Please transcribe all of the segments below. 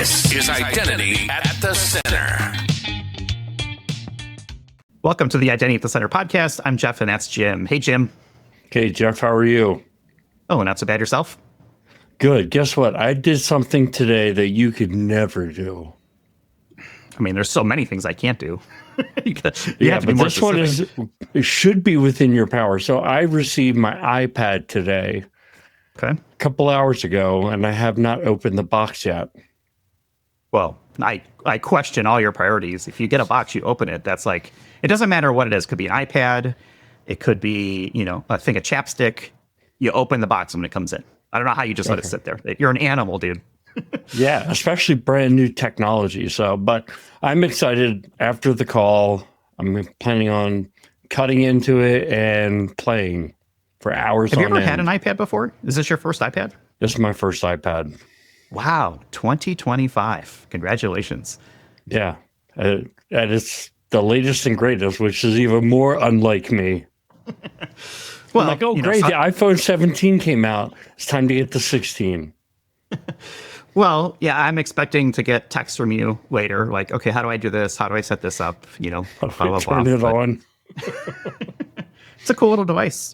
This is Identity at the Center. Welcome to the Identity at the Center podcast. I'm Jeff, and that's Jim. Hey, Jim. Hey, Jeff, how are you? Oh, not so bad yourself? Good. Guess what? I did something today that you could never do. I mean, there's so many things I can't do. you have to be but more this specific. one it should be within your power. So I received my iPad today, Okay. a couple hours ago, and I have not opened the box yet. Well, I question all your priorities. If you get a box, you open it. That's like, it doesn't matter what it is. It could be an iPad. It could be, a thing of chapstick. You open the box when it comes in. I don't know how you just let it sit there. You're an animal, dude. Yeah, especially brand new technology. So, but I'm excited after the call. I'm planning on cutting into it and playing for hours on end. Have you ever had an iPad before? Is this your first iPad? This is my first iPad. Wow, 2025. Congratulations. Yeah, and it's the latest and greatest, which is even more unlike me. Well, I'm like, oh, great, the iPhone 17 came out. It's time to get the 16. Well, yeah, I'm expecting to get text from you later, like, okay, how do I do this? How do I set this up? Blah, blah, blah. Turn it on. It's a cool little device,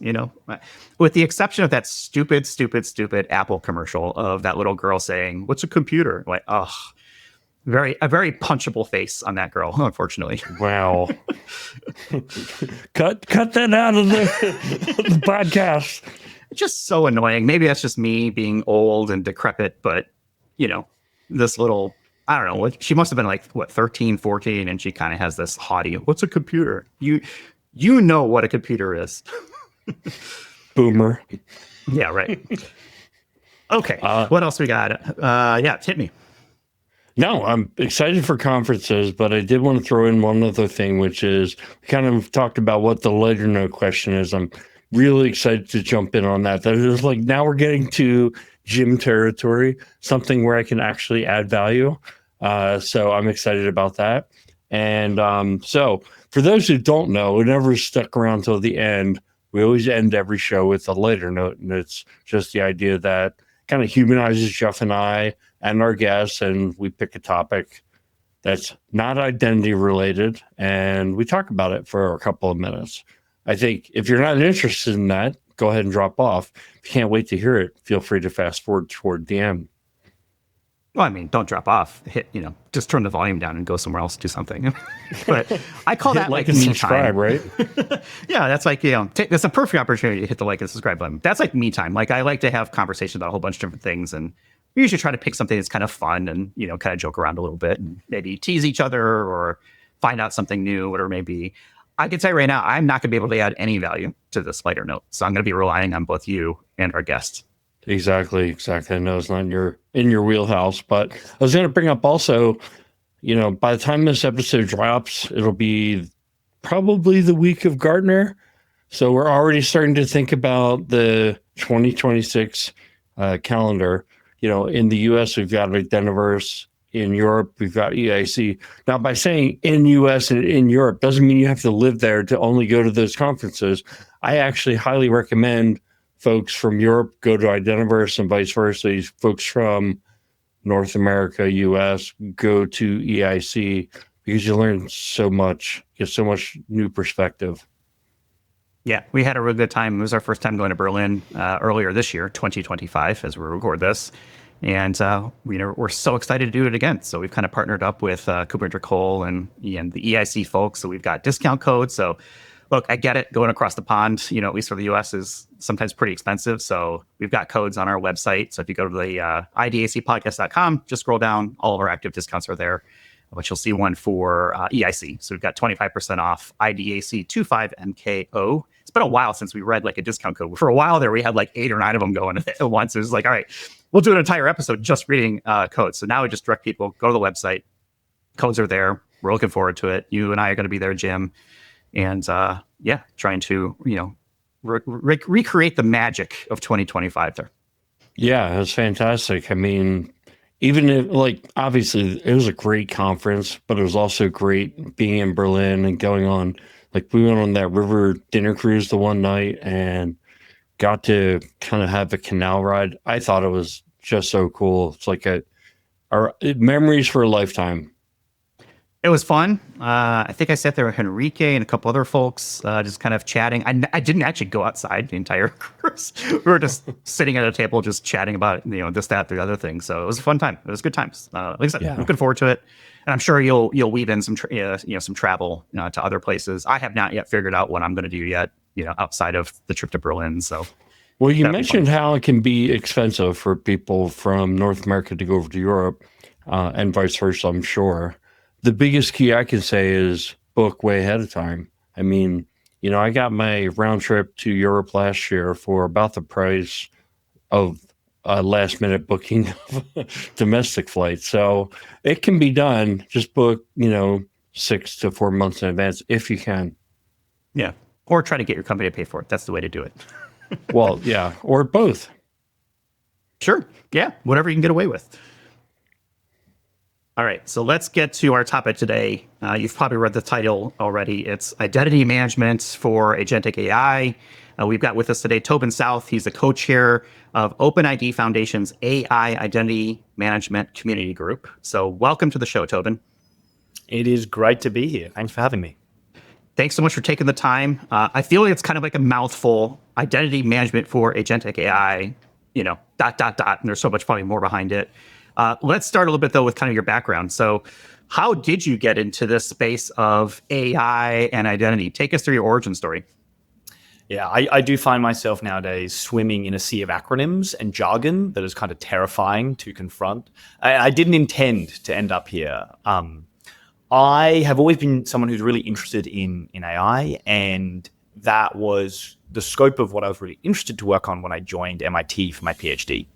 with the exception of that stupid Apple commercial of that little girl saying, "What's a computer?" Like, a very punchable face on that girl, unfortunately. Wow. cut that out of the podcast. Just so annoying. Maybe that's just me being old and decrepit, but this little, I don't know, she must have been like 13, 14, and she kind of has this haughty, "What's a computer?" You know what a computer is. Boomer. Yeah, right. Okay. What else we got? Hit me. No, I'm excited for conferences, but I did want to throw in one other thing, which is we kind of talked about what the ledger note question is. I'm really excited to jump in on that. That is like, now we're getting to Jim territory, something where I can actually add value. So I'm excited about that. And so for those who don't know, who never stuck around till the end, we always end every show with a ledger note. And it's just the idea that kind of humanizes Jeff and I and our guests, and we pick a topic that's not identity related, and we talk about it for a couple of minutes. I think if you're not interested in that, go ahead and drop off. If you can't wait to hear it, feel free to fast forward toward the end. Well, I mean, don't drop off. Just turn the volume down and go somewhere else, do something. But I call that like and me subscribe, time. right? Yeah, that's like, that's a perfect opportunity to hit the like and subscribe button. That's like me time. Like, I like to have conversations about a whole bunch of different things, and we usually try to pick something that's kind of fun and, kind of joke around a little bit and maybe tease each other or find out something new, whatever it may be. I can tell you right now, I'm not going to be able to add any value to this lighter note. So I'm going to be relying on both you and our guests. Exactly. I know it's not in your wheelhouse, but I was going to bring up also, by the time this episode drops, it'll be probably the week of Gartner. So we're already starting to think about the 2026 calendar. In the US, we've got Identiverse. In Europe, we've got EIC. Now, by saying in US and in Europe doesn't mean you have to live there to only go to those conferences. I actually highly recommend folks from Europe go to Identiverse and vice versa. Folks from North America, US, go to EIC because you learn so much, get so much new perspective. Yeah, we had a really good time. It was our first time going to Berlin earlier this year, 2025, as we record this. And we're so excited to do it again. So we've kind of partnered up with Cooper Cole and the EIC folks. So we've got discount codes. So look, I get it. Going across the pond, at least for the US, is sometimes pretty expensive. So we've got codes on our website. So if you go to the idacpodcast.com, just scroll down. All of our active discounts are there, but you'll see one for EIC. So we've got 25% off IDAC 25MKO. It's been a while since we read like a discount code. For a while there, we had like 8 or 9 of them going at once. It was like, all right, we'll do an entire episode just reading codes. So now we just direct people, go to the website. Codes are there. We're looking forward to it. You and I are going to be there, Jim. And trying to, recreate the magic of 2025 there. Yeah, it's fantastic. I mean, even if, obviously it was a great conference, but it was also great being in Berlin and going on, we went on that river dinner cruise the one night and got to kind of have a canal ride. I thought it was just so cool. It's like are memories for a lifetime. It was fun. I think I sat there with Enrique and a couple other folks, just kind of chatting. I didn't actually go outside the entire course. We were just sitting at a table, just chatting about this, that, the other thing. So it was a fun time. It was good times. Like I said, looking forward to it. And I'm sure you'll weave in some some travel to other places. I have not yet figured out what I'm going to do yet, outside of the trip to Berlin. So. Well, you mentioned how it can be expensive for people from North America to go over to Europe, and vice versa, I'm sure. The biggest key I can say is book way ahead of time. I mean, I got my round trip to Europe last year for about the price of a last minute booking of a domestic flight. So it can be done. Just book, 6 to 4 months in advance if you can. Yeah. Or try to get your company to pay for it. That's the way to do it. Well, yeah. Or both. Sure. Yeah. Whatever you can get away with. All right, so let's get to our topic today. You've probably read the title already. It's Identity Management for Agentic AI. We've got with us today Tobin South. He's the co-chair of OpenID Foundation's AI Identity Management Community Group. So welcome to the show, Tobin. It is great to be here. Thanks for having me. Thanks so much for taking the time. I feel like it's kind of like a mouthful. Identity Management for Agentic AI, ... And there's so much probably more behind it. Let's start a little bit, though, with kind of your background. So how did you get into this space of AI and identity? Take us through your origin story. Yeah, I do find myself nowadays swimming in a sea of acronyms and jargon that is kind of terrifying to confront. I didn't intend to end up here. I have always been someone who's really interested in AI, and that was the scope of what I was really interested to work on when I joined MIT for my PhD.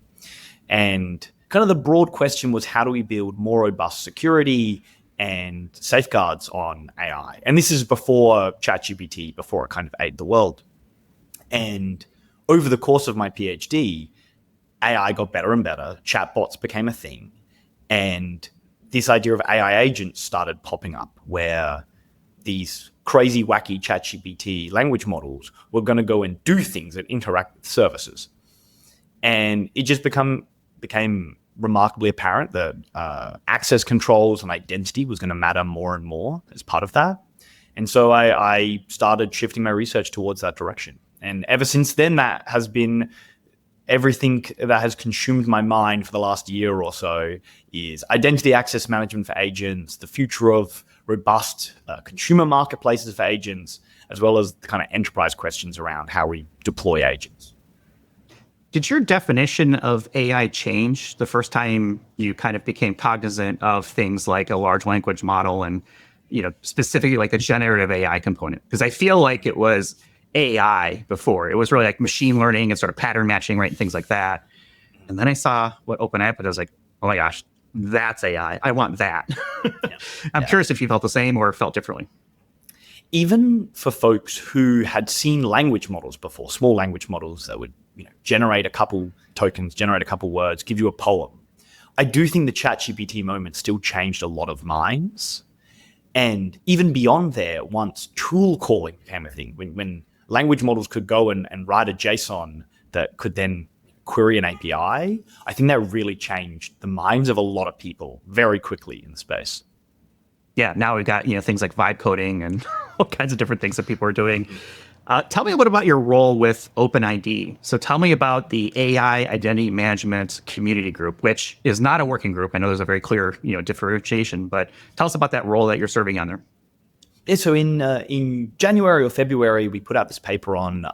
And kind of the broad question was, how do we build more robust security and safeguards on AI? And this is before ChatGPT, before it kind of ate the world. And over the course of my PhD, AI got better and better. Chatbots became a thing. And this idea of AI agents started popping up, where these crazy, wacky ChatGPT language models were going to go and do things and interact with services. And it just became remarkably apparent that access controls and identity was going to matter more and more as part of that. And so I started shifting my research towards that direction. And ever since then, that has been everything that has consumed my mind for the last year or so is identity access management for agents, the future of robust consumer marketplaces for agents, as well as the kind of enterprise questions around how we deploy agents. Did your definition of AI change the first time you kind of became cognizant of things like a large language model and, specifically like a generative AI component? Because I feel like it was AI before. It was really like machine learning and sort of pattern matching, right, and things like that. And then I saw what OpenID was, I was like, oh my gosh, that's AI. I want that. I'm curious if you felt the same or felt differently. Even for folks who had seen language models before, small language models that would generate a couple tokens, generate a couple words, give you a poem, I do think the ChatGPT moment still changed a lot of minds. And even beyond there, once tool calling became a thing, when language models could go and write a JSON that could then query an API, I think that really changed the minds of a lot of people very quickly in the space. Yeah, now we've got things like vibe coding and all kinds of different things that people are doing. Tell me a little about your role with OpenID. So tell me about the AI Identity Management Community Group, which is not a working group. I know there's a very clear differentiation, but tell us about that role that you're serving on there. Yeah, so in January or February, we put out this paper on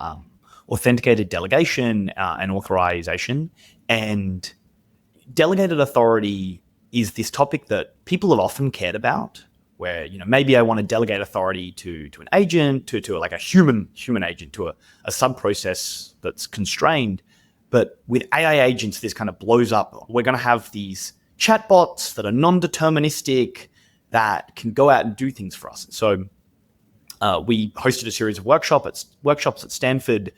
authenticated delegation and authorization. And delegated authority is this topic that people have often cared about, where maybe I want to delegate authority to an agent, to like a human agent, to a sub-process that's constrained. But with AI agents, this kind of blows up. We're going to have these chatbots that are non-deterministic, that can go out and do things for us. So we hosted a series of workshops at Stanford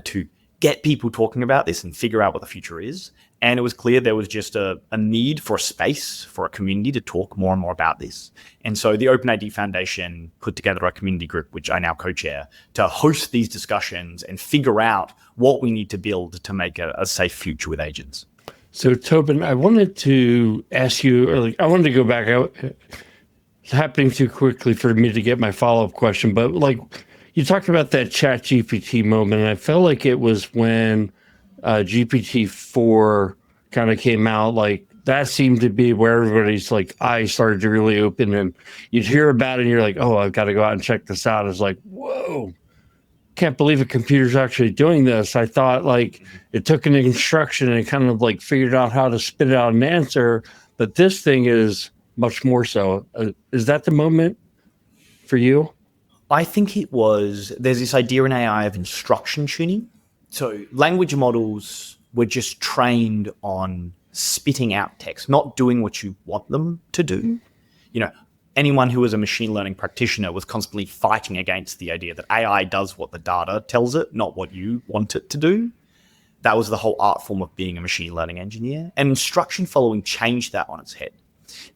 to get people talking about this and figure out what the future is. And it was clear there was just a need for a space, for a community to talk more and more about this. And so the OpenID Foundation put together a community group, which I now co-chair, to host these discussions and figure out what we need to build to make a safe future with agents. So, Tobin, I wanted to ask you, or I wanted to go back. It's happening too quickly for me to get my follow-up question, but you talked about that ChatGPT moment, and I felt like it was when GPT-4 kind of came out. That seemed to be where everybody's eyes started to really open, and you'd hear about it, and you're like, "Oh, I've got to go out and check this out." It's like, whoa. Can't believe a computer's actually doing this. I thought it took an instruction and it kind of figured out how to spit out an answer, but this thing is much more so. Is that the moment for you? I think there's this idea in AI of instruction tuning. So language models were just trained on spitting out text, not doing what you want them to do. Anyone who was a machine learning practitioner was constantly fighting against the idea that AI does what the data tells it, not what you want it to do. That was the whole art form of being a machine learning engineer. And instruction following changed that on its head.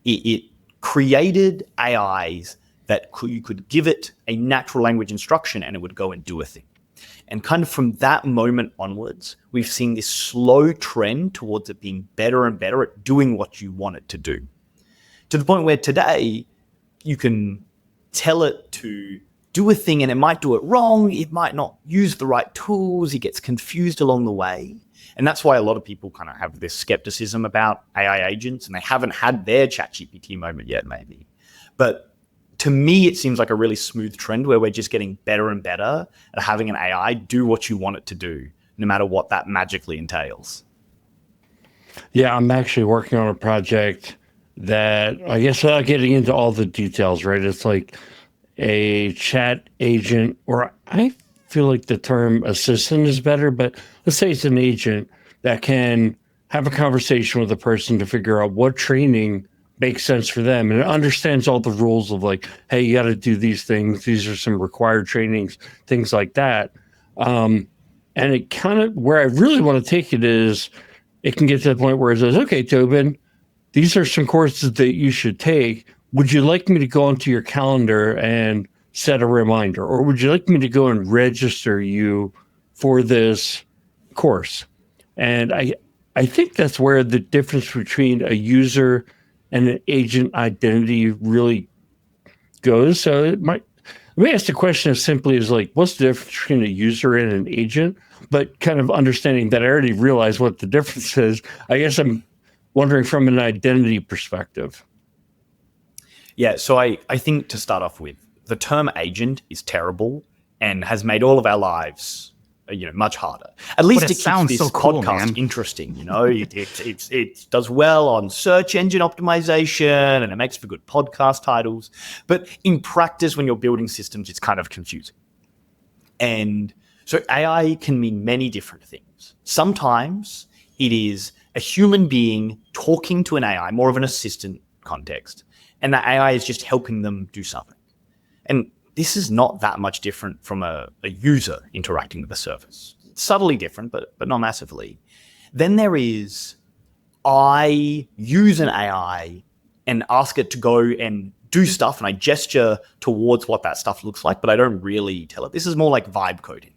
It created AIs that you could give it a natural language instruction and it would go and do a thing. And kind of from that moment onwards, we've seen this slow trend towards it being better and better at doing what you want it to do. To the point where today, you can tell it to do a thing and it might do it wrong. It might not use the right tools. It gets confused along the way. And that's why a lot of people kind of have this skepticism about AI agents, and they haven't had their ChatGPT moment yet, maybe. But to me, it seems like a really smooth trend where we're just getting better and better at having an AI do what you want it to do, no matter what that magically entails. Yeah, I'm actually working on a project that, I guess without getting into all the details, right? It's like a chat agent, or I feel like the term assistant is better, but let's say it's an agent that can have a conversation with a person to figure out what training makes sense for them. And it understands all the rules of hey, you got to do these things. These are some required trainings, things like that. And it kind of, where I really want to take it is, it can get to the point where it says, okay, Tobin, these are some courses that you should take. Would you like me to go onto your calendar and set a reminder? Or would you like me to go and register you for this course? And I think that's where the difference between a user and an agent identity really goes. So let me ask the question as simply as what's the difference between a user and an agent? But kind of understanding that I already realized what the difference is, I guess I'm wondering from an identity perspective. Yeah, so I think to start off with, the term agent is terrible and has made all of our lives much harder. At least it keeps this podcast interesting. It does well on search engine optimization and it makes for good podcast titles. But in practice, when you're building systems, it's kind of confusing. And so AI can mean many different things. Sometimes it is a human being talking to an AI, more of an assistant context, and the AI is just helping them do something. And this is not that much different from a user interacting with a service. It's subtly different, but not massively. Then there is, I use an AI and ask it to go and do stuff, and I gesture towards what that stuff looks like, but I don't really tell it. This is more like vibe coding.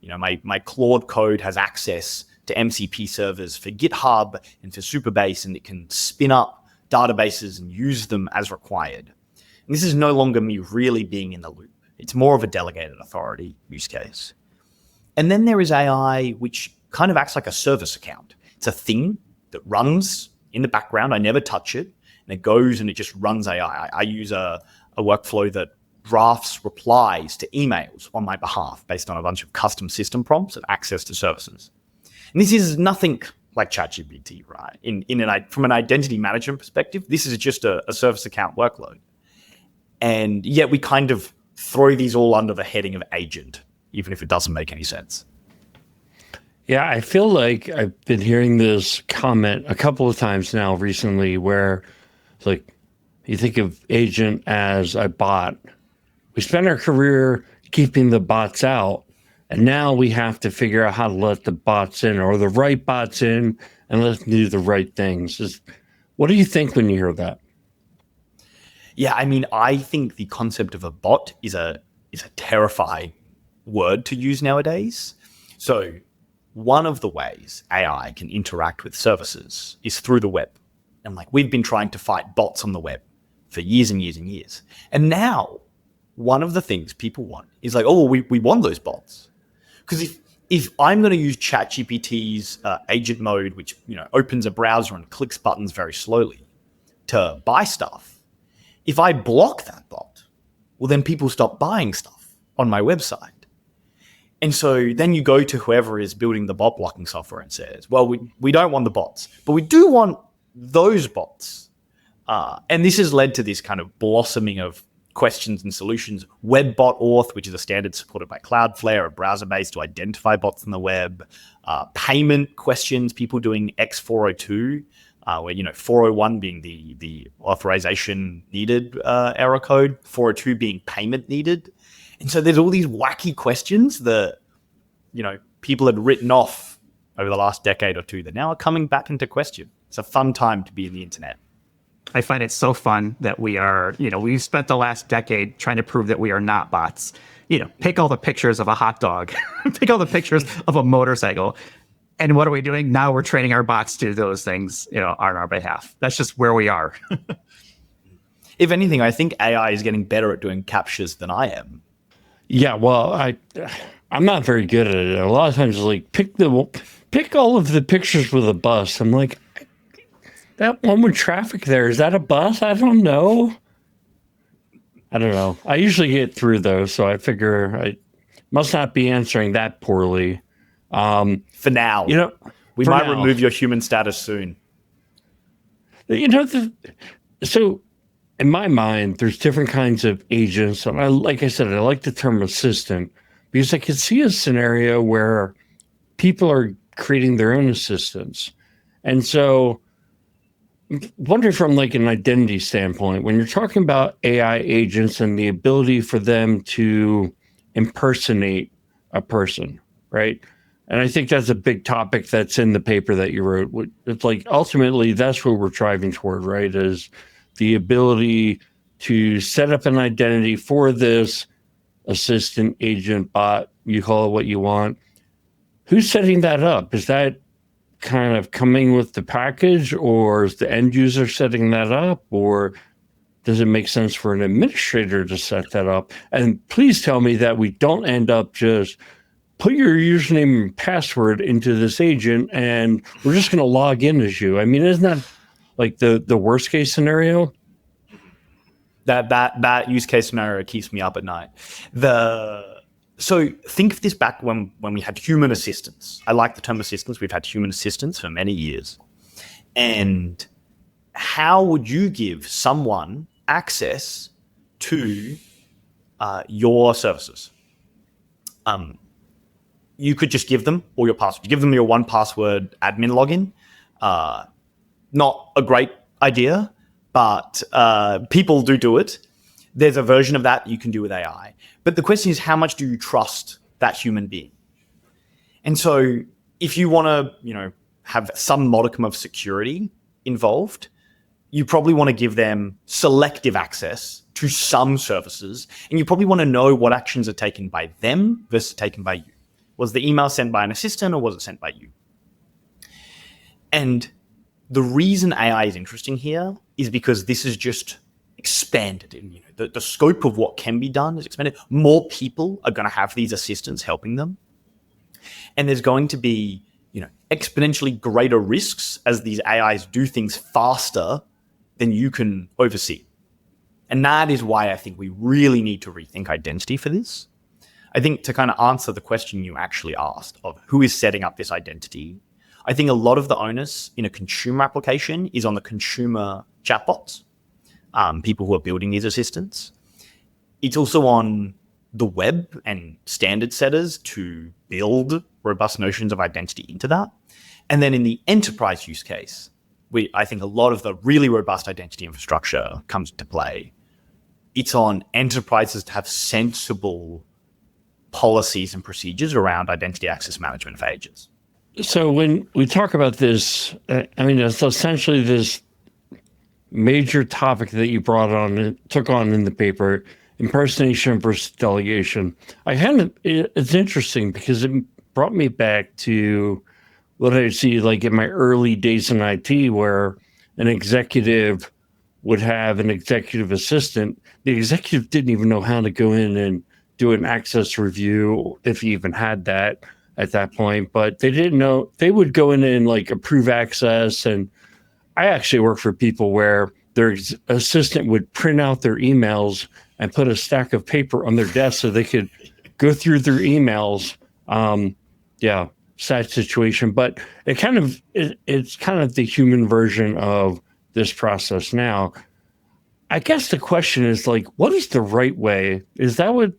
My Claude code has access to MCP servers for GitHub and for Superbase, and it can spin up databases and use them as required. And this is no longer me really being in the loop. It's more of a delegated authority use case. And then there is AI, which kind of acts like a service account. It's a thing that runs in the background. I never touch it. And it goes and it just runs AI. I use a workflow that drafts replies to emails on my behalf based on a bunch of custom system prompts and access to services. And this is nothing like ChatGPT, right? From an identity management perspective, this is just a service account workload. And yet we kind of throw these all under the heading of agent, even if it doesn't make any sense. Yeah, I feel like I've been hearing this comment a couple of times now recently where it's you think of agent as a bot. We spend our career keeping the bots out, and now we have to figure out how to let the bots in, or the right bots in, and let them do the right things. What do you think when you hear that? Yeah, I think the concept of a bot is a terrifying word to use nowadays. So one of the ways AI can interact with services is through the web. And like we've been trying to fight bots on the web for years and years and years. And now one of the things people want is like, oh, we want those bots. Because if I'm going to use ChatGPT's agent mode, which opens a browser and clicks buttons very slowly to buy stuff, if I block that bot, well, then people stop buying stuff on my website. And so then you go to whoever is building the bot blocking software and says, well, we don't want the bots, but we do want those bots. And this has led to this kind of blossoming of questions and solutions. WebBot Auth, which is a standard supported by Cloudflare, a browser-based to identify bots on the web. Payment questions, people doing X402, where 401 being the authorization needed error code, 402 being payment needed. And so there's all these wacky questions that people had written off over the last decade or two that now are coming back into question. It's a fun time to be in the internet. I find it so fun that we are, we've spent the last decade trying to prove that we are not bots. Pick all the pictures of a hot dog, pick all the pictures of a motorcycle. And what are we doing? Now we're training our bots to do those things, on our behalf. That's just where we are. If anything, I think AI is getting better at doing captures than I am. Yeah, well, I'm not very good at it. A lot of times, like pick all of the pictures with a bus. I'm like, that one with traffic there, is that a bus? I don't know. I usually get through those, so I figure I must not be answering that poorly. For now, we might remove your human status soon. So in my mind, there's different kinds of agents. And like I said, I like the term assistant because I could see a scenario where people are creating their own assistants. And so wondering from like an identity standpoint, when you're talking about AI agents and the ability for them to impersonate a person, right? And I think that's a big topic that's in the paper that you wrote. It's like ultimately that's what we're driving toward, right? Is the ability to set up an identity for this assistant, agent, bot, you call it what you want. Who's setting that up? Is that kind of coming with the package, or is the end user setting that up, or does it make sense for an administrator to set that up? And please tell me that we don't end up just put your username and password into this agent and we're just going to log in as you. I mean, isn't that like the worst case scenario? That use case scenario keeps me up at night. So think of this back when we had human assistants. I like the term assistants. We've had human assistants for many years. And how would you give someone access to your services? You could just give them all your passwords. You give them your 1Password admin login. Not a great idea, but people do it. There's a version of that you can do with AI. But the question is, how much do you trust that human being? And so if you want to, have some modicum of security involved, you probably want to give them selective access to some services. And you probably want to know what actions are taken by them versus taken by you. Was the email sent by an assistant or was it sent by you? And the reason AI is interesting here is because this is just expanded. And, the scope of what can be done is expanded. More people are going to have these assistants helping them. And there's going to be, exponentially greater risks as these AIs do things faster than you can oversee. And that is why I think we really need to rethink identity for this. I think to kind of answer the question you actually asked of who is setting up this identity, I think a lot of the onus in a consumer application is on the consumer chatbots, people who are building these assistants. It's also on the web and standard setters to build robust notions of identity into that. And then in the enterprise use case, I think a lot of the really robust identity infrastructure comes into play. It's on enterprises to have sensible policies and procedures around identity access management for agents. So when we talk about this, it's essentially this major topic that you took on in the paper, impersonation versus delegation. It's interesting because brought me back to what I see like in my early days in IT, where an executive would have an executive assistant. The executive didn't even know how to go in and do an access review, if he even had that at that point, but they didn't know. They would go in and like approve access. And I actually work for people where their assistant would print out their emails and put a stack of paper on their desk so they could go through their emails. Yeah, sad situation, but it's kind of the human version of this process now. I guess the question is like, what is the right way? Is that what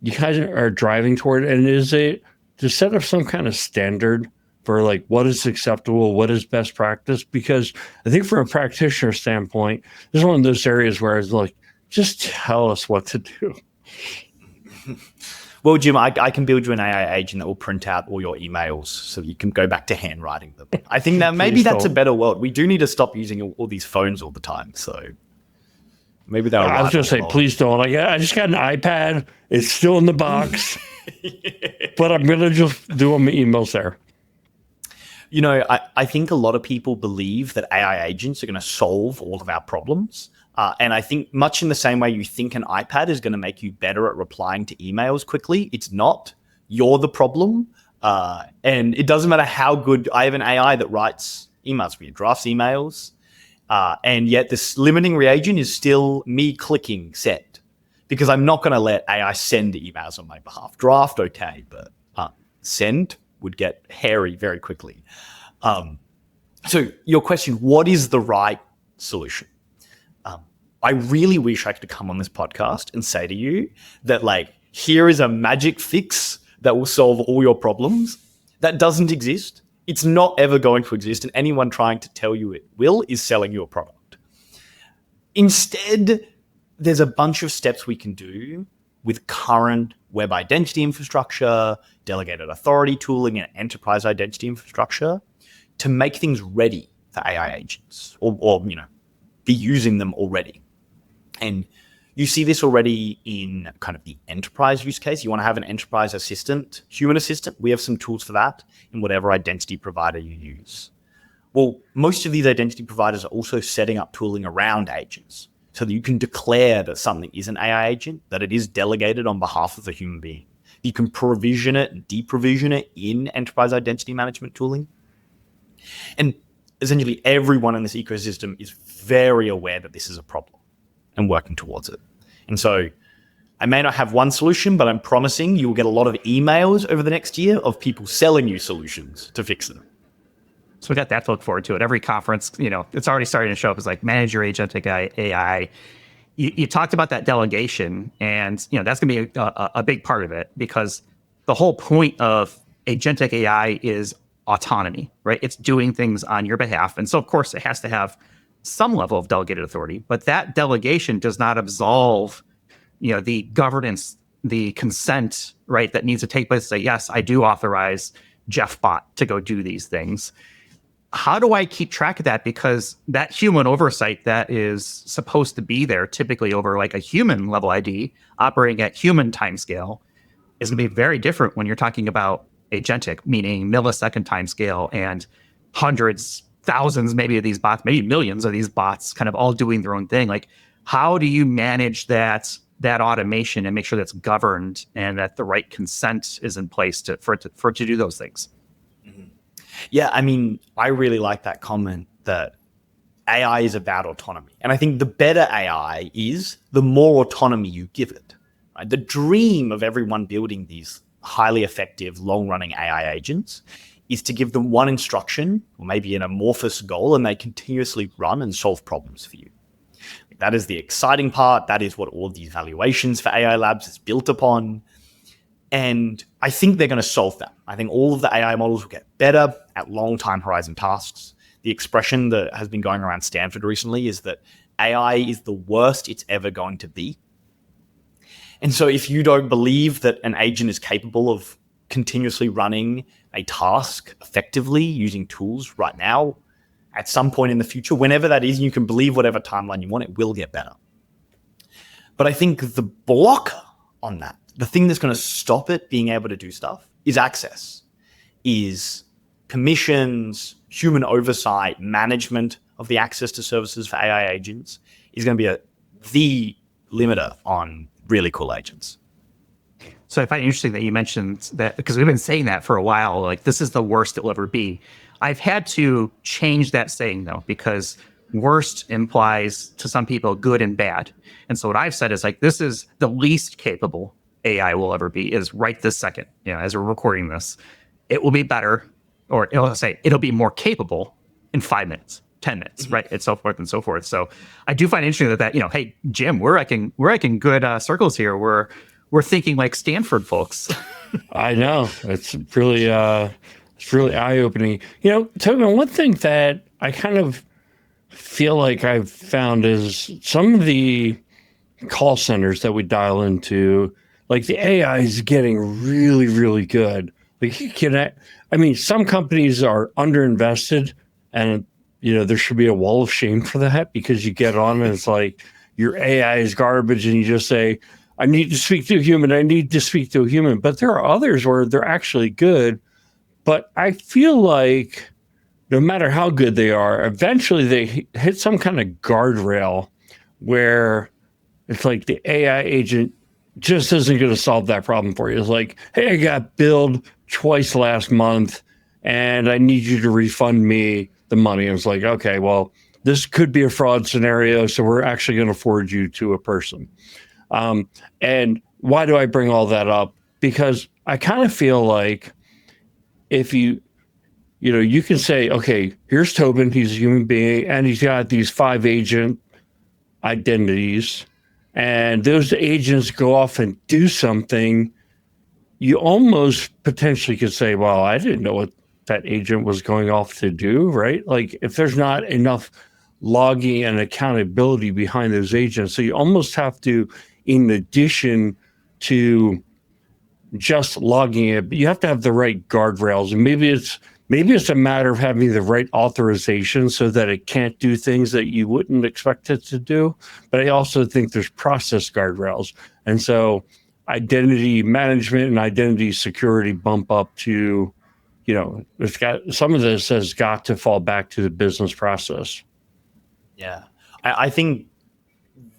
you guys are driving toward? And is it to set up some kind of standard for like what is acceptable, what is best practice? Because I think from a practitioner standpoint, this is one of those areas where it's like, just tell us what to do. Well, Jim, I can build you an AI agent that will print out all your emails so you can go back to handwriting them. I think that maybe that's a better world. We do need to stop using all these phones all the time. So maybe that'll. I was going to say, please don't. I just got an iPad. It's still in the box, but I'm going to just do all my emails there. You know, I think a lot of people believe that AI agents are going to solve all of our problems. And I think much in the same way you think an iPad is going to make you better at replying to emails quickly, it's not. You're the problem. And it doesn't matter how good. I have an AI that writes emails for you, drafts emails. And yet this limiting reagent is still me clicking send, because I'm not going to let AI send emails on my behalf. Draft, okay, but send would get hairy very quickly. So your question, what is the right solution? I really wish I could come on this podcast and say to you that, like, here is a magic fix that will solve all your problems. That doesn't exist. It's not ever going to exist. And anyone trying to tell you it will is selling you a product. Instead, there's a bunch of steps we can do with current web identity infrastructure, delegated authority tooling, and enterprise identity infrastructure to make things ready for AI agents or be using them already. And you see this already in kind of the enterprise use case. You want to have an enterprise assistant, human assistant. We have some tools for that in whatever identity provider you use. Well, most of these identity providers are also setting up tooling around agents so that you can declare that something is an AI agent, that it is delegated on behalf of the human being. You can provision it and deprovision it in enterprise identity management tooling. And essentially everyone in this ecosystem is very aware that this is a problem and working towards it. And so I may not have one solution, but I'm promising you will get a lot of emails over the next year of people selling you solutions to fix them. So we got that to look forward to at every conference. It's already starting to show up as like manage your agentic AI. You talked about that delegation, and that's going to be a big part of it, because the whole point of agentic AI is autonomy, right? It's doing things on your behalf. And so, of course, it has to have some level of delegated authority, but that delegation does not absolve, the governance, the consent, right, that needs to take place to say, yes, I do authorize Jeff Bot to go do these things. How do I keep track of that? Because that human oversight that is supposed to be there, typically over like a human level ID operating at human timescale, is going to be very different when you're talking about agentic, meaning millisecond timescale and hundreds, thousands maybe of these bots, maybe millions of these bots kind of all doing their own thing. Like, how do you manage that automation and make sure that's governed and that the right consent is in place for it to do those things? Mm-hmm. Yeah, I mean, I really like that comment that AI is about autonomy. And I think the better AI is, the more autonomy you give it. Right? The dream of everyone building these highly effective, long-running AI agents is to give them one instruction or maybe an amorphous goal, and they continuously run and solve problems for you. That is the exciting part. That is what all of these evaluations for AI labs is built upon. And I think they're going to solve that. I think all of the AI models will get better at long time horizon tasks. The expression that has been going around Stanford recently is that AI is the worst it's ever going to be. And so if you don't believe that an agent is capable of continuously running a task effectively using tools right now, at some point in the future, whenever that is, you can believe whatever timeline you want, it will get better. But I think the blocker on that, the thing that's going to stop it being able to do stuff, is access, is permissions, human oversight, management of the access to services for AI agents is going to be the limiter on really cool agents. So I find it interesting that you mentioned that, because we've been saying that for a while, like this is the worst it will ever be. I've had to change that saying though, because worst implies to some people good and bad. And so what I've said is like, this is the least capable AI will ever be, is right this second, as we're recording this. It will be better, or it'll be more capable in 5 minutes, 10 minutes, right? And so forth and so forth. So I do find it interesting that, hey, Jim, we're wrecking good circles here. We're thinking like Stanford folks. I know. It's really eye-opening. Tobin, one thing that I kind of feel like I've found is some of the call centers that we dial into, like the AI is getting really, really good. Like some companies are underinvested, and there should be a wall of shame for that, because you get on and it's like your AI is garbage, and you just say, I need to speak to a human. I need to speak to a human. But there are others where they're actually good. But I feel like no matter how good they are, eventually they hit some kind of guardrail where it's like the AI agent just isn't going to solve that problem for you. It's like, hey, I got billed twice last month and I need you to refund me the money. And it's like, okay, well, this could be a fraud scenario, so we're actually going to forward you to a person. And why do I bring all that up? Because I kind of feel like if you can say, okay, here's Tobin, he's a human being, and he's got these 5 agent identities, and those agents go off and do something, you almost potentially could say, well, I didn't know what that agent was going off to do, right? Like if there's not enough logging and accountability behind those agents, so you almost have to, in addition to just logging it, but you have to have the right guardrails. And maybe it's a matter of having the right authorization so that it can't do things that you wouldn't expect it to do. But I also think there's process guardrails. And so identity management and identity security bump up to, it's got, some of this has got to fall back to the business process. Yeah. I think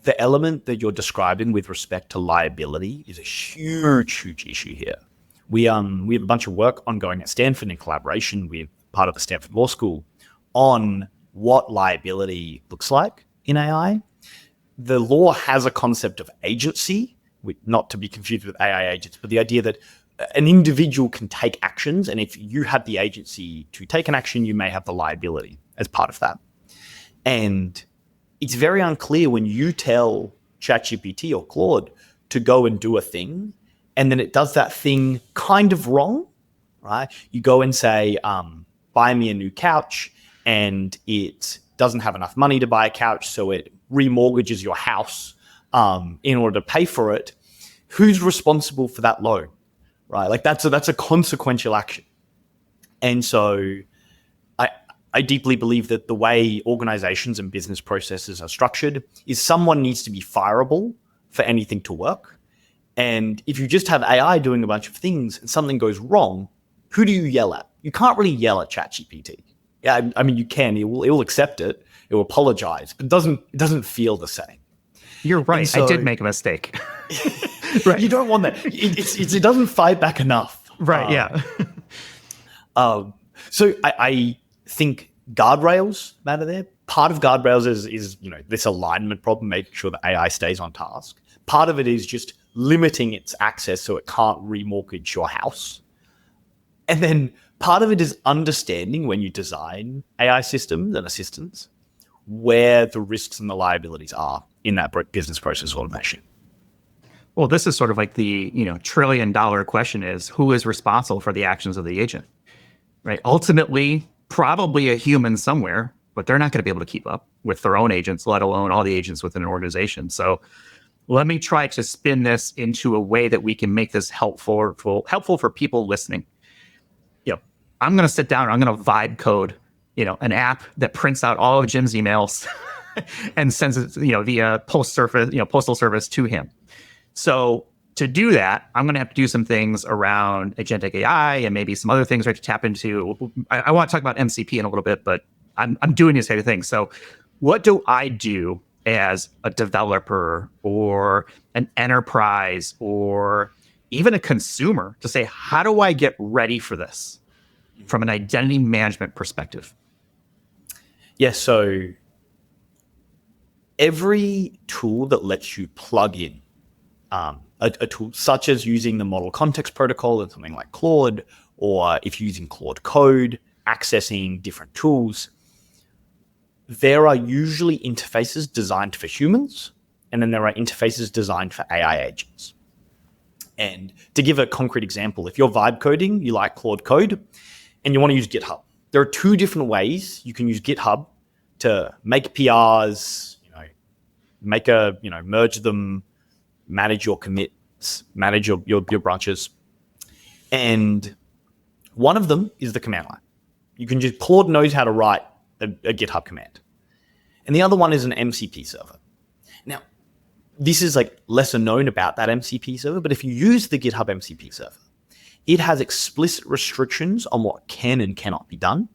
the element that you're describing with respect to liability is a huge, huge issue here. We have a bunch of work ongoing at Stanford in collaboration with part of the Stanford Law School on what liability looks like in AI. The law has a concept of agency, not to be confused with AI agents, but the idea that an individual can take actions, and if you have the agency to take an action, you may have the liability as part of that. And it's very unclear when you tell ChatGPT or Claude to go and do a thing, and then it does that thing kind of wrong, right? You go and say, buy me a new couch, and it doesn't have enough money to buy a couch, so it remortgages your house in order to pay for it. Who's responsible for that loan, right? Like that's a consequential action. And so I deeply believe that the way organizations and business processes are structured is someone needs to be fireable for anything to work. And if you just have AI doing a bunch of things and something goes wrong, who do you yell at? You can't really yell at ChatGPT. Yeah, I mean, you can. It will accept it. It will apologize, but it doesn't feel the same. You're right. So, I did make a mistake. Right. You don't want that. It doesn't fight back enough. Right. Yeah. So I think guardrails matter there. Part of guardrails is this alignment problem, making sure that AI stays on task. Part of it is just limiting its access so it can't remortgage your house. And then part of it is understanding, when you design AI systems and assistants, where the risks and the liabilities are in that business process automation. Well, this is sort of like the $1 trillion question is, who is responsible for the actions of the agent? Right? Ultimately, probably a human somewhere, but they're not going to be able to keep up with their own agents, let alone all the agents within an organization. So let me try to spin this into a way that we can make this helpful for people listening. I'm going to sit down and I'm going to vibe code, an app that prints out all of Jim's emails and sends it, via postal service to him. So to do that, I'm going to have to do some things around agentic AI and maybe some other things, right, to tap into. I want to talk about MCP in a little bit, but I'm doing these kind of things. So what do I do as a developer or an enterprise or even a consumer to say, how do I get ready for this from an identity management perspective? Yeah, so every tool that lets you plug in a tool such as using the model context protocol and something like Claude, or if you're using Claude Code, accessing different tools, there are usually interfaces designed for humans, and then there are interfaces designed for AI agents. And to give a concrete example, if you're vibe coding, you like Claude Code, and you want to use GitHub, there are two different ways you can use GitHub to make PRs, merge them, manage your commits, manage your branches. And one of them is the command line. You can just, Claude knows how to write a GitHub command. And the other one is an MCP server. Now, this is like lesser known about that MCP server, but if you use the GitHub MCP server, it has explicit restrictions on what can and cannot be done.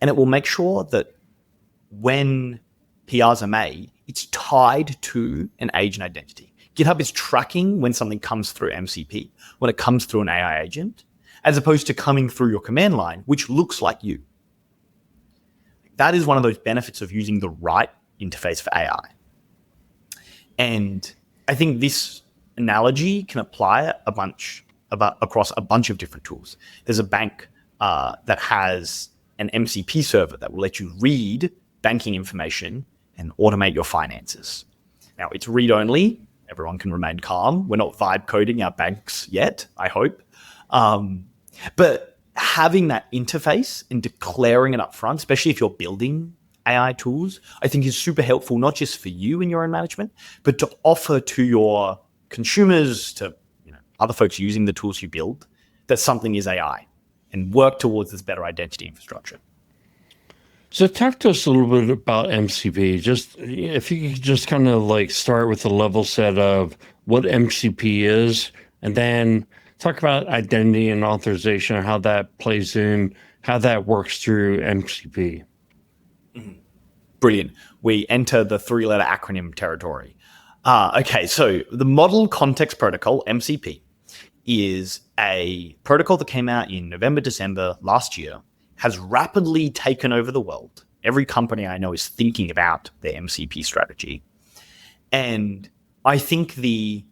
And it will make sure that when PRs are made, it's tied to an agent identity. GitHub is tracking when something comes through MCP, when it comes through an AI agent, as opposed to coming through your command line, which looks like you. That is one of those benefits of using the right interface for AI. And I think this analogy can apply across a bunch of different tools. There's a bank that has an MCP server that will let you read banking information and automate your finances. Now, it's read-only. Everyone can remain calm. We're not vibe coding our banks yet, I hope. But having that interface and declaring it up front, especially if you're building AI tools, I think is super helpful, not just for you in your own management, but to offer to your consumers, to other folks using the tools you build, that something is AI and work towards this better identity infrastructure. So talk to us a little bit about MCP. Just if you could just kind of like start with the level set of what MCP is, and then talk about identity and authorization, how that plays in, how that works through MCP. Brilliant. We enter the three-letter acronym territory. Okay, so the Model Context Protocol, MCP, is a protocol that came out in November, December last year, has rapidly taken over the world. Every company I know is thinking about their MCP strategy. And I think the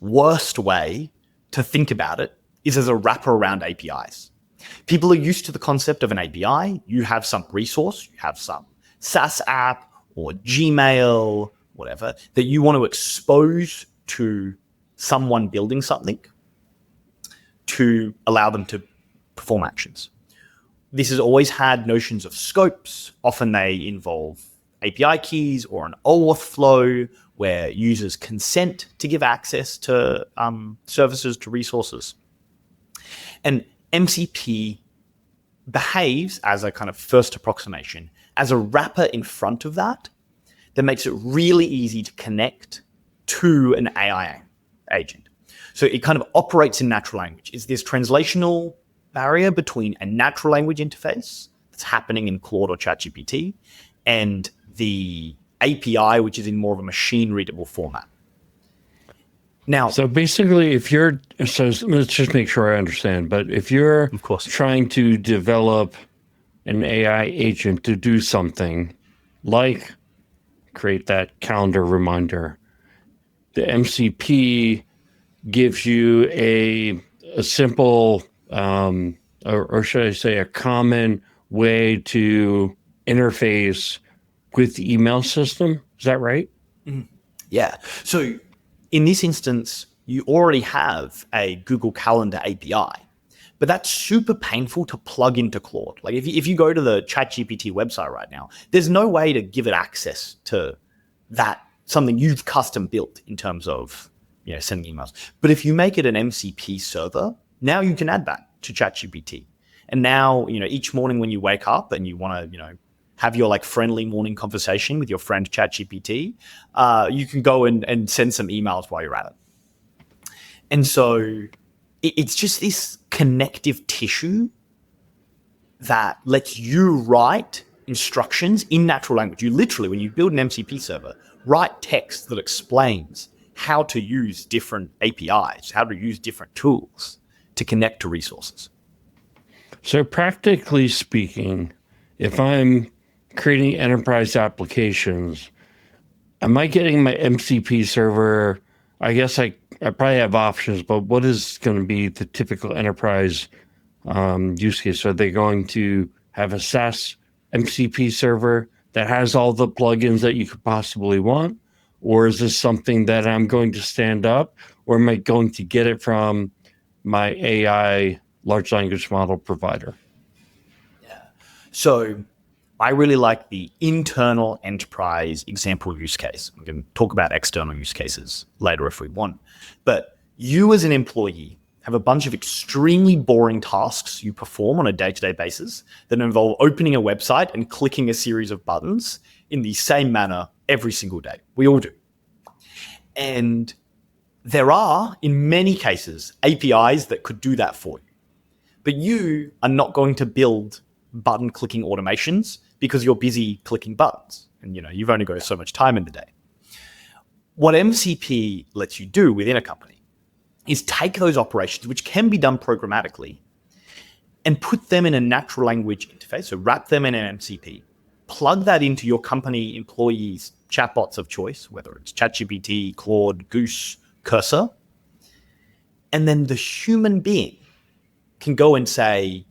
worst way to think about it is as a wrapper around APIs. People are used to the concept of an API. You have some resource, you have some SaaS app or Gmail, whatever, that you want to expose to someone building something to allow them to perform actions. This has always had notions of scopes. Often they involve API keys or an OAuth flow where users consent to give access to services, to resources. And MCP behaves as a kind of first approximation, as a wrapper in front of that makes it really easy to connect to an AI agent. So it kind of operates in natural language. It's this translational barrier between a natural language interface that's happening in Claude or ChatGPT and the API, which is in more of a machine readable format. Now, so basically, so let's just make sure I understand, but if you're of course trying to develop an AI agent to do something like create that calendar reminder, the MCP gives you a simple, or should I say a common way to interface with the email system. Is that right? Yeah. So in this instance, you already have a Google Calendar API, but that's super painful to plug into Claude. Like if you go to the ChatGPT website right now, there's no way to give it access to that, something you've custom built in terms of sending emails. But if you make it an MCP server, now you can add that to ChatGPT. And now, each morning when you wake up and you want to, have your like friendly morning conversation with your friend ChatGPT, you can go and send some emails while you're at it. And so it's just this connective tissue that lets you write instructions in natural language. You literally, when you build an MCP server, write text that explains how to use different APIs, how to use different tools to connect to resources. So practically speaking, if I'm creating enterprise applications, am I getting my MCP server? I guess I probably have options, but what is going to be the typical enterprise use case? Are they going to have a SaaS MCP server that has all the plugins that you could possibly want? Or is this something that I'm going to stand up? Or am I going to get it from my AI large language model provider? So I really like the internal enterprise example use case. We can talk about external use cases later if we want. But you as an employee have a bunch of extremely boring tasks you perform on a day-to-day basis that involve opening a website and clicking a series of buttons in the same manner every single day. We all do. And there are, in many cases, APIs that could do that for you. But you are not going to build button clicking automations because you're busy clicking buttons. And you've only got so much time in the day. What MCP lets you do within a company is take those operations, which can be done programmatically, and put them in a natural language interface. So wrap them in an MCP, plug that into your company employees' chatbots of choice, whether it's ChatGPT, Claude, Goose, Cursor. And then the human being can go and say,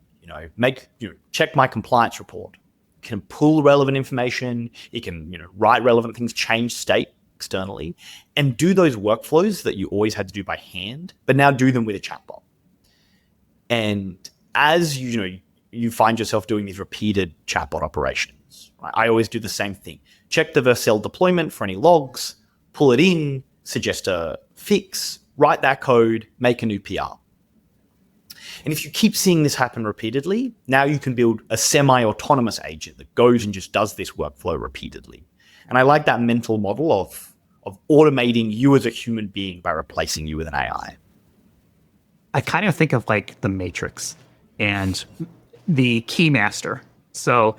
check my compliance report. It can pull relevant information. It can, write relevant things, change state externally, and do those workflows that you always had to do by hand, but now do them with a chatbot. And as you find yourself doing these repeated chatbot operations, right? I always do the same thing. Check the Vercel deployment for any logs, pull it in, suggest a fix, write that code, make a new PR. And if you keep seeing this happen repeatedly, now you can build a semi-autonomous agent that goes and just does this workflow repeatedly. And I like that mental model of automating you as a human being by replacing you with an AI. I kind of think of like the Matrix and the keymaster. So,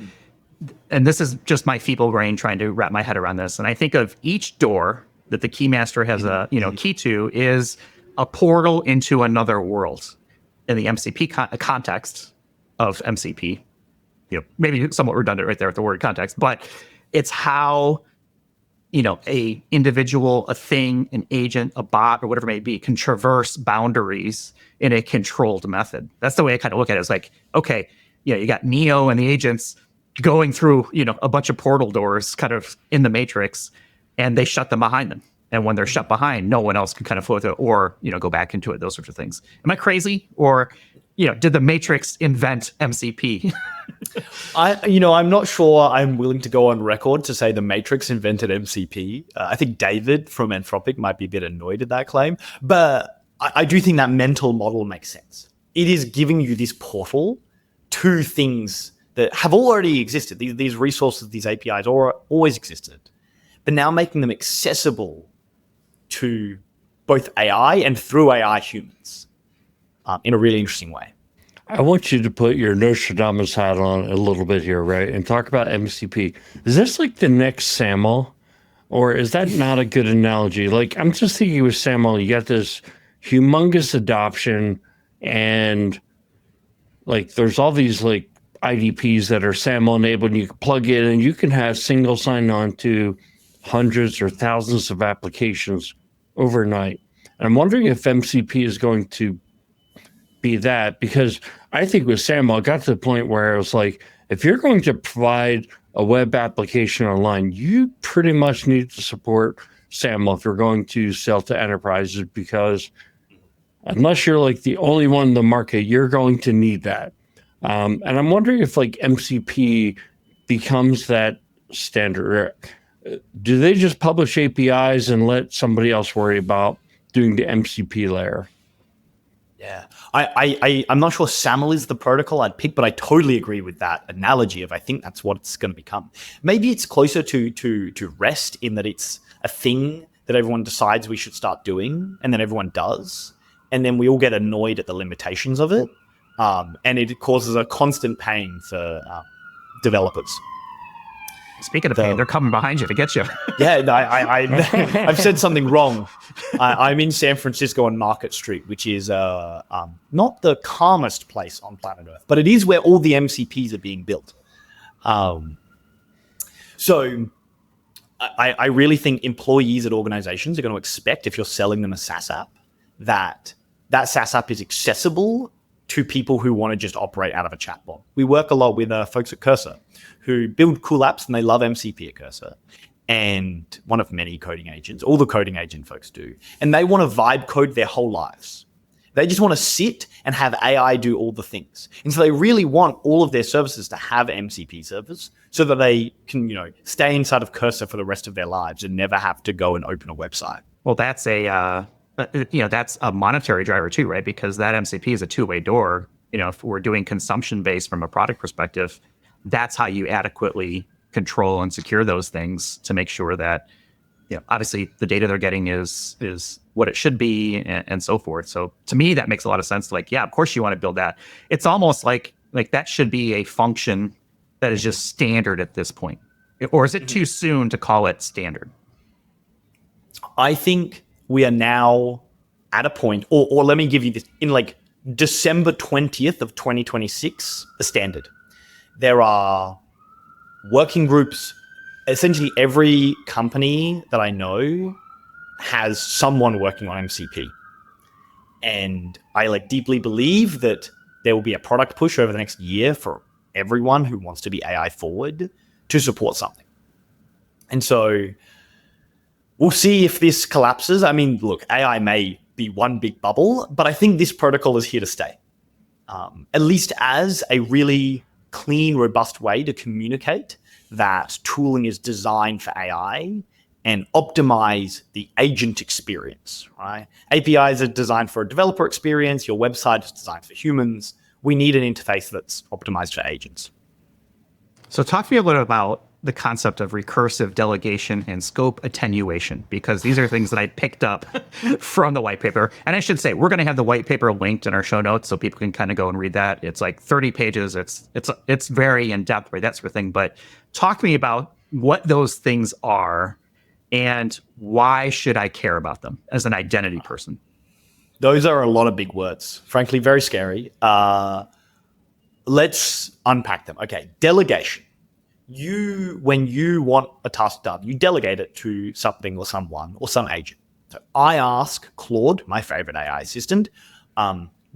and this is just my feeble brain trying to wrap my head around this. And I think of each door that the keymaster has a key to is a portal into another world. In the MCP context of MCP, maybe somewhat redundant right there with the word context, but it's how, a individual, a thing, an agent, a bot, or whatever it may be, can traverse boundaries in a controlled method. That's the way I kind of look at it. It's like, okay, you got Neo and the agents going through, a bunch of portal doors kind of in the Matrix, and they shut them behind them. And when they're shut behind, no one else can kind of flow through it or, go back into it, those sorts of things. Am I crazy? Or, did the Matrix invent MCP? I'm not sure I'm willing to go on record to say the Matrix invented MCP. I think David from Anthropic might be a bit annoyed at that claim. But I do think that mental model makes sense. It is giving you this portal to things that have already existed. These resources, these APIs always existed. But now making them accessible to both AI and through AI humans in a really interesting way. I want you to put your Nostradamus hat on a little bit here, right? And talk about MCP. Is this like the next SAML? Or is that not a good analogy? Like, I'm just thinking with SAML, you got this humongous adoption and like there's all these like IDPs that are SAML enabled and you can plug in and you can have single sign-on to hundreds or thousands of applications overnight. And I'm wondering if MCP is going to be that, because I think with SAML, it got to the point where it was like, if you're going to provide a web application online, you pretty much need to support SAML if you're going to sell to enterprises, because unless you're like the only one in the market, you're going to need that. And I'm wondering if like MCP becomes that standard. Do they just publish APIs and let somebody else worry about doing the MCP layer? Yeah, I'm not sure SAML is the protocol I'd pick, but I totally agree with that analogy of I think that's what it's going to become. Maybe it's closer to REST in that it's a thing that everyone decides we should start doing and then everyone does. and then we all get annoyed at the limitations of it, and it causes a constant pain for developers. Speaking of pain, they're coming behind you to get you. Yeah, no, I've said something wrong. I'm in San Francisco on Market Street, which is not the calmest place on planet Earth, but it is where all the MCPs are being built. So I really think employees at organizations are going to expect, if you're selling them a SaaS app, that SaaS app is accessible to people who want to just operate out of a chatbot. We work a lot with folks at Cursor who build cool apps, and they love MCP at Cursor. And one of many coding agents, all the coding agent folks do. And they want to vibe code their whole lives. They just want to sit and have AI do all the things. And so they really want all of their services to have MCP servers so that they can, stay inside of Cursor for the rest of their lives and never have to go and open a website. Well, that's that's a monetary driver too, right? Because that MCP is a two-way door. If we're doing consumption-based from a product perspective, that's how you adequately control and secure those things to make sure that, obviously the data they're getting is what it should be and so forth. So to me, that makes a lot of sense. Like, yeah, of course you want to build that. It's almost like that should be a function that is just standard at this point. Or is it too soon to call it standard? I think we are now at a point, or let me give you this, in December 20th of 2026, a standard. There are working groups. Essentially every company that I know has someone working on MCP. And I deeply believe that there will be a product push over the next year for everyone who wants to be AI forward to support something. And so we'll see if this collapses. I mean, look, AI may be one big bubble, but I think this protocol is here to stay. At least as a really clean, robust way to communicate that tooling is designed for AI and optimize the agent experience, right? APIs are designed for a developer experience. Your website is designed for humans. We need an interface that's optimized for agents. So talk to me a little about the concept of recursive delegation and scope attenuation, because these are things that I picked up from the white paper. And I should say, we're going to have the white paper linked in our show notes so people can kind of go and read that. It's 30 pages. It's very in-depth, right? That sort of thing. But talk to me about what those things are and why should I care about them as an identity person? Those are a lot of big words, frankly, very scary. Let's unpack them. Okay, delegation. When you want a task done, you delegate it to something or someone or some agent. So I ask Claude, my favorite AI assistant,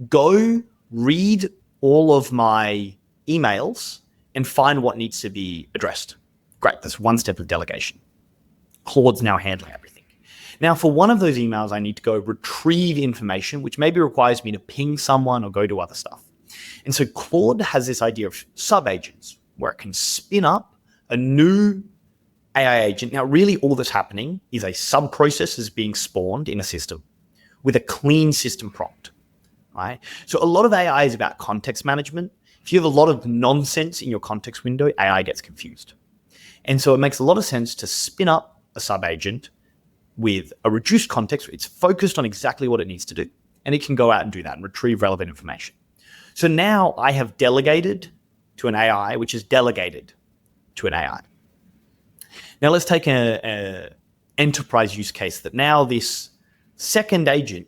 go read all of my emails and find what needs to be addressed. Great, that's one step of delegation. Claude's now handling everything. Now, for one of those emails, I need to go retrieve information, which maybe requires me to ping someone or go do other stuff. And so Claude has this idea of sub-agents where it can spin up a new AI agent. Now, really all that's happening is a sub-process is being spawned in a system with a clean system prompt, right? So a lot of AI is about context management. If you have a lot of nonsense in your context window, AI gets confused. And so it makes a lot of sense to spin up a sub-agent with a reduced context. It's focused on exactly what it needs to do. And it can go out and do that and retrieve relevant information. So now I have delegated to an AI, which is delegated to an AI. Now let's take an enterprise use case that now this second agent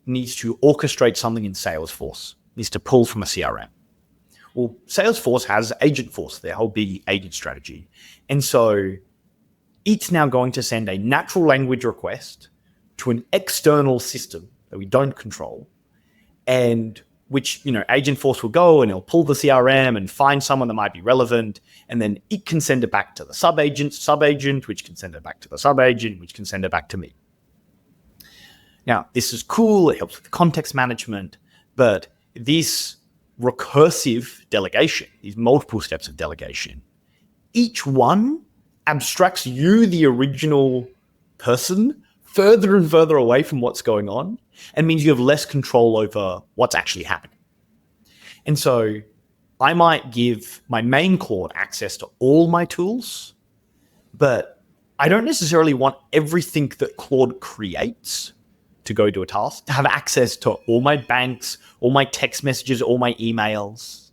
needs to orchestrate something in Salesforce, needs to pull from a CRM. Well, Salesforce has Agentforce, their whole big agent strategy. And so it's now going to send a natural language request to an external system that we don't control, and which, Agentforce will go and it'll pull the CRM and find someone that might be relevant. And then it can send it back to the sub-agent, which can send it back to the sub-agent, which can send it back to me. Now, this is cool. It helps with context management, but this recursive delegation, these multiple steps of delegation, each one abstracts you, the original person, further and further away from what's going on, and means you have less control over what's actually happening. And so I might give my main Claude access to all my tools, but I don't necessarily want everything that Claude creates to go do a task, to have access to all my banks, all my text messages, all my emails.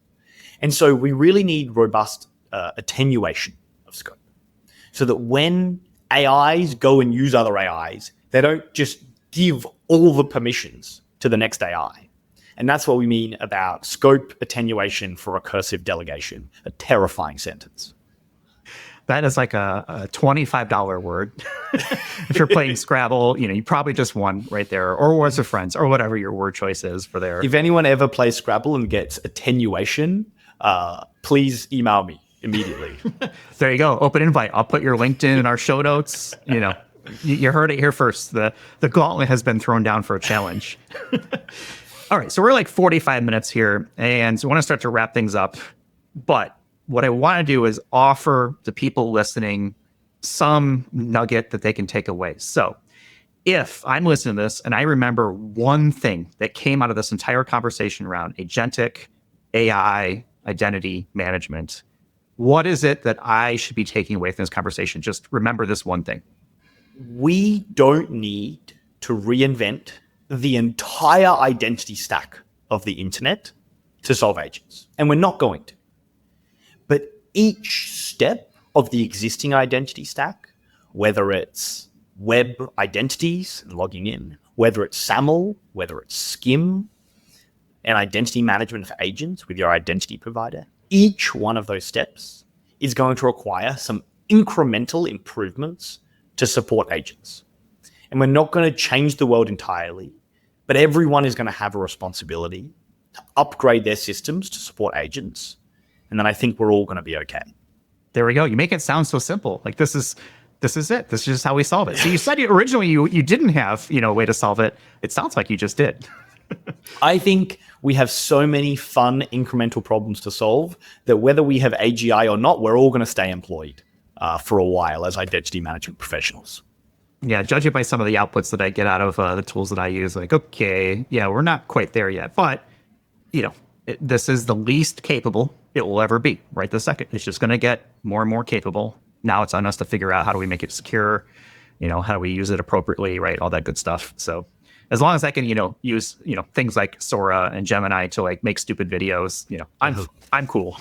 And so we really need robust attenuation of scope so that when AIs go and use other AIs, they don't just give all the permissions to the next AI. And that's what we mean about scope attenuation for recursive delegation, a terrifying sentence. That is like a $25 word. If you're playing Scrabble, you probably just won right there, or Words with Friends, or whatever your word choice is for there. If anyone ever plays Scrabble and gets attenuation, please email me immediately. There you go. Open invite. I'll put your LinkedIn in our show notes. You heard it here first. The gauntlet has been thrown down for a challenge. All right. So we're like 45 minutes here, and so I want to start to wrap things up. But what I want to do is offer the people listening some nugget that they can take away. So if I'm listening to this and I remember one thing that came out of this entire conversation around agentic AI identity management, what is it that I should be taking away from this conversation? Just remember this one thing. We don't need to reinvent the entire identity stack of the internet to solve agents. And we're not going to. But each step of the existing identity stack, whether it's web identities and logging in, whether it's SAML, whether it's SCIM, and identity management for agents with your identity provider, each one of those steps is going to require some incremental improvements to support agents. And we're not going to change the world entirely, but everyone is going to have a responsibility to upgrade their systems to support agents. And then I think we're all going to be okay. There we go. You make it sound so simple. Like this is it. This is just how we solve it. So you said originally you didn't have, a way to solve it. It sounds like you just did. I think we have so many fun incremental problems to solve that whether we have AGI or not, we're all going to stay employed for a while as identity management professionals. Yeah, judging by some of the outputs that I get out of the tools that I use, like, okay, yeah, we're not quite there yet. But, this is the least capable it will ever be right this second. It's just going to get more and more capable. Now it's on us to figure out how do we make it secure, how do we use it appropriately, right? All that good stuff. So as long as I can, use, things like Sora and Gemini to like make stupid videos, I'm cool.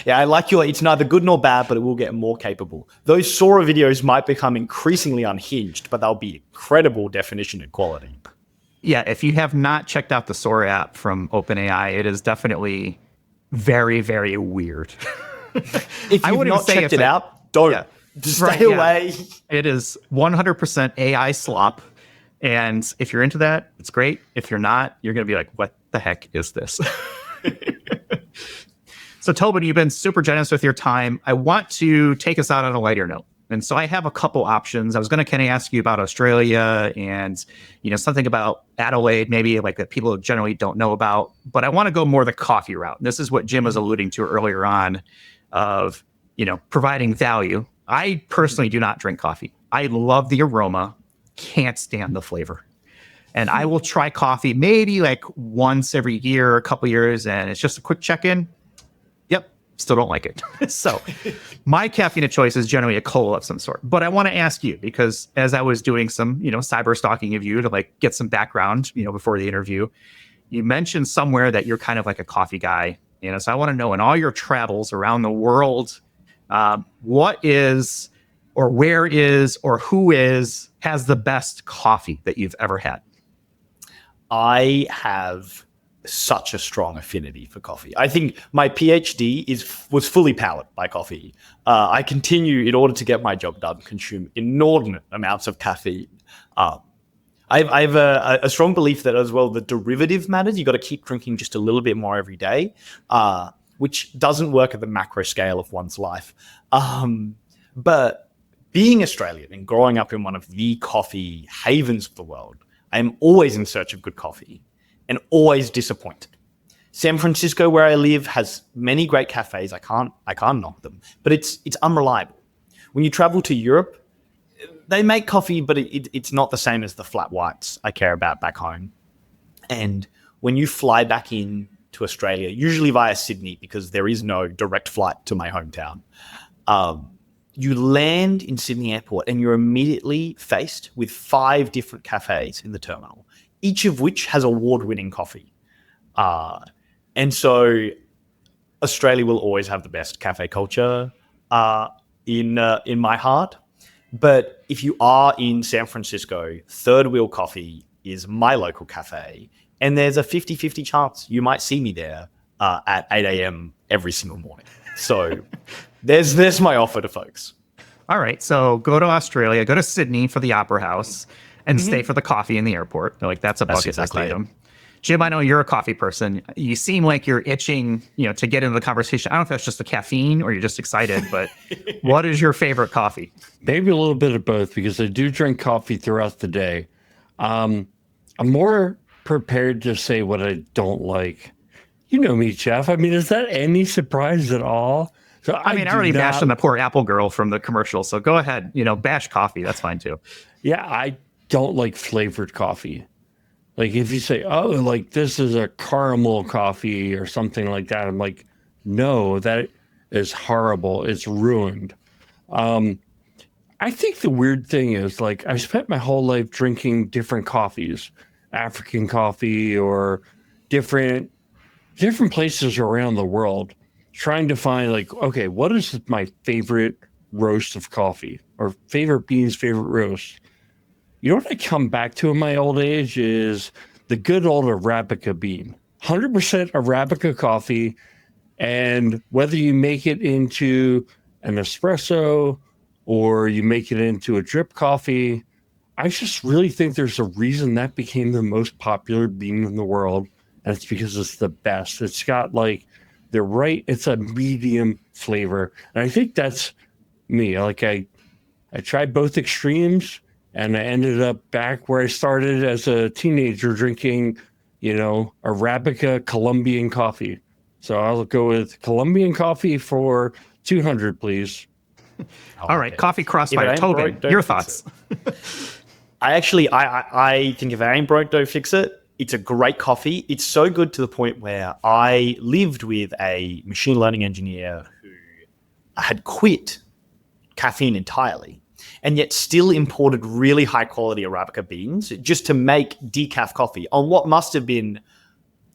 Yeah, I like it's neither good nor bad, but it will get more capable. Those Sora videos might become increasingly unhinged, but they'll be incredible definition and quality. Yeah, if you have not checked out the Sora app from OpenAI, it is definitely very, very weird. If you've not checked it out, don't. Just stay away. It is 100% AI slop. And if you're into that, it's great. If you're not, you're going to be like, what the heck is this? So Tobin, you've been super generous with your time. I want to take us out on a lighter note. And so I have a couple options. I was going to kind of ask you about Australia and, something about Adelaide, maybe like that people generally don't know about. But I want to go more the coffee route. And this is what Jim was alluding to earlier on of, providing value. I personally do not drink coffee. I love the aroma, can't stand the flavor. And I will try coffee maybe like once every year, a couple years, and it's just a quick check-in. Yep, still don't like it. So my caffeine of choice is generally a cola of some sort. But I want to ask you, because as I was doing some, cyber stalking of you to like get some background, before the interview, you mentioned somewhere that you're kind of like a coffee guy. So I want to know in all your travels around the world, what is or where is or who has the best coffee that you've ever had? I have such a strong affinity for coffee. I think my PhD was fully powered by coffee. I continue, in order to get my job done, consume inordinate amounts of caffeine. I have a strong belief that as well, the derivative matters. You got to keep drinking just a little bit more every day, which doesn't work at the macro scale of one's life. But being Australian and growing up in one of the coffee havens of the world, I am always in search of good coffee and always disappointed. San Francisco, where I live, has many great cafes. I can't knock them, but it's unreliable. When you travel to Europe, they make coffee, but it's not the same as the flat whites I care about back home. And when you fly back in to Australia, usually via Sydney, because there is no direct flight to my hometown, you land in Sydney Airport and you're immediately faced with 5 different cafes in the terminal, each of which has award-winning coffee. And so Australia will always have the best cafe culture in my heart. But if you are in San Francisco, Third Wheel Coffee is my local cafe, and there's a 50-50 chance you might see me there at 8 a.m. every single morning. So there's my offer to folks. All right, so go to Australia, go to Sydney for the Opera House, and stay for the coffee in the airport. Like that's a bucket list item. Jim, I know you're a coffee person. You seem like you're itching, to get into the conversation. I don't know if that's just the caffeine or you're just excited, but what is your favorite coffee? Maybe a little bit of both, because I do drink coffee throughout the day. I'm more prepared to say what I don't like. You know me, Jeff. I mean, is that any surprise at all? So I already bashed on the poor Apple girl from the commercial, so go ahead, bash coffee. That's fine too. Yeah, I don't like flavored coffee. Like if you say, oh, like this is a caramel coffee or something like that, I'm like, no, that is horrible. It's ruined. I think the weird thing is, like, I spent my whole life drinking different coffees, African coffee or different places around the world, trying to find like, okay, what is my favorite roast of coffee or favorite beans, favorite roast? You know what I come back to in my old age is the good old Arabica bean. 100% Arabica coffee. And whether you make it into an espresso or you make it into a drip coffee, I just really think there's a reason that became the most popular bean in the world. And it's because it's the best. It's got it's a medium flavor. And I think that's me. Like I tried both extremes. And I ended up back where I started as a teenager drinking, Arabica Colombian coffee. So I'll go with Colombian coffee for 200, please. All right, coffee crossfire. Tobin, your thoughts? I think if it ain't broke, don't fix it. It's a great coffee. It's so good to the point where I lived with a machine learning engineer who had quit caffeine entirely, and yet still imported really high quality Arabica beans just to make decaf coffee on what must have been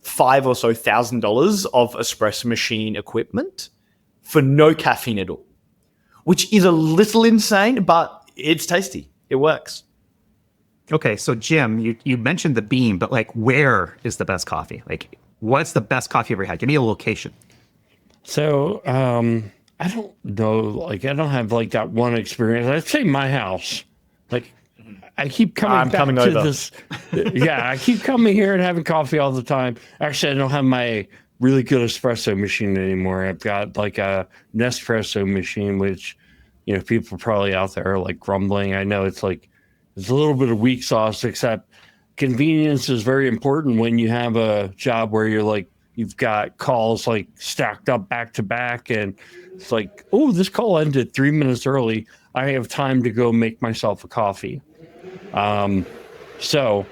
$5,000 or so of espresso machine equipment for no caffeine at all, which is a little insane, but it's tasty. It works. Okay, so Jim, you mentioned the bean, but like, where is the best coffee? Like, what's the best coffee you ever had? Give me a location. So, I don't know. Like, I don't have like that one experience. I'd say my house. Like, I keep coming to this. Yeah, I keep coming here and having coffee all the time. Actually, I don't have my really good espresso machine anymore. I've got like a Nespresso machine, which, people probably out there are like grumbling. I know it's a little bit of weak sauce, except convenience is very important when you have a job where you've got calls like stacked up back to back, and it's like, oh, this call ended 3 minutes early. I have time to go make myself a coffee. So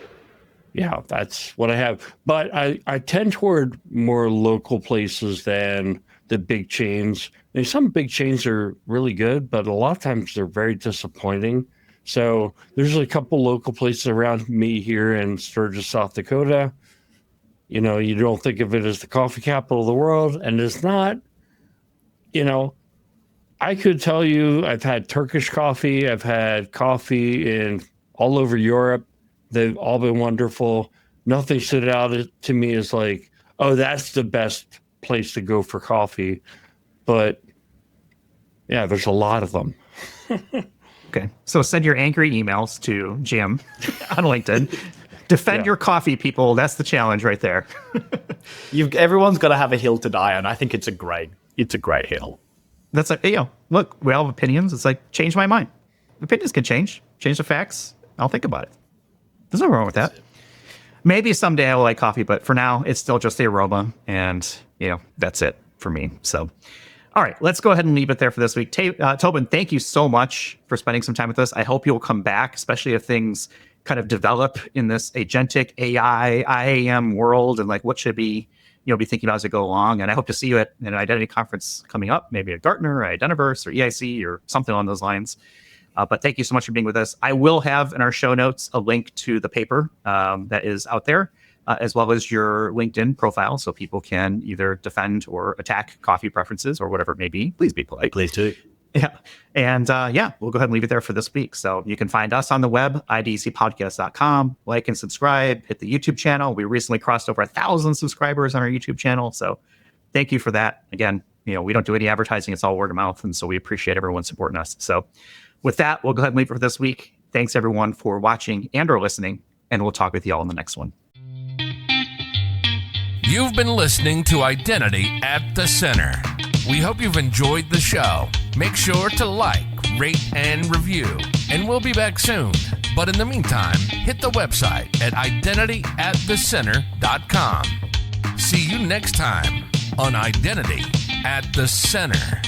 yeah, that's what I have. But I tend toward more local places than the big chains. And some big chains are really good, but a lot of times they're very disappointing. So there's a couple local places around me here in Sturgis, South Dakota. You don't think of it as the coffee capital of the world, and it's not. I could tell you I've had Turkish coffee. I've had coffee in all over Europe. They've all been wonderful. Nothing stood out to me as like, oh, that's the best place to go for coffee. But yeah, there's a lot of them. Okay, so send your angry emails to Jim on LinkedIn. Defend your coffee, people. That's the challenge right there. Everyone's got to have a hill to die on. I think it's a great hill. That's look, we all have opinions. It's like, change my mind. Opinions can change the facts. I'll think about it. There's nothing wrong with that. Maybe someday I will like coffee, but for now, it's still just the aroma, and that's it for me. So, all right, let's go ahead and leave it there for this week. Tobin, thank you so much for spending some time with us. I hope you'll come back, especially if things kind of develop in this agentic AI, IAM world, and like what should be be thinking about as we go along. And I hope to see you at an identity conference coming up, maybe at Gartner, or Identiverse, or EIC, or something along those lines. But thank you so much for being with us. I will have in our show notes a link to the paper that is out there, as well as your LinkedIn profile, so people can either defend or attack coffee preferences or whatever it may be. Please be polite. Please do. Yeah. And we'll go ahead and leave it there for this week. So you can find us on the web, idacpodcast.com. Like and subscribe. Hit the YouTube channel. We recently crossed over 1,000 subscribers on our YouTube channel. So thank you for that. Again, we don't do any advertising. It's all word of mouth. And so we appreciate everyone supporting us. So with that, we'll go ahead and leave it for this week. Thanks, everyone, for watching and or listening. And we'll talk with you all in the next one. You've been listening to Identity at the Center. We hope you've enjoyed the show. Make sure to like, rate, and review. And we'll be back soon. But in the meantime, hit the website at identityatthecenter.com. See you next time on Identity at the Center.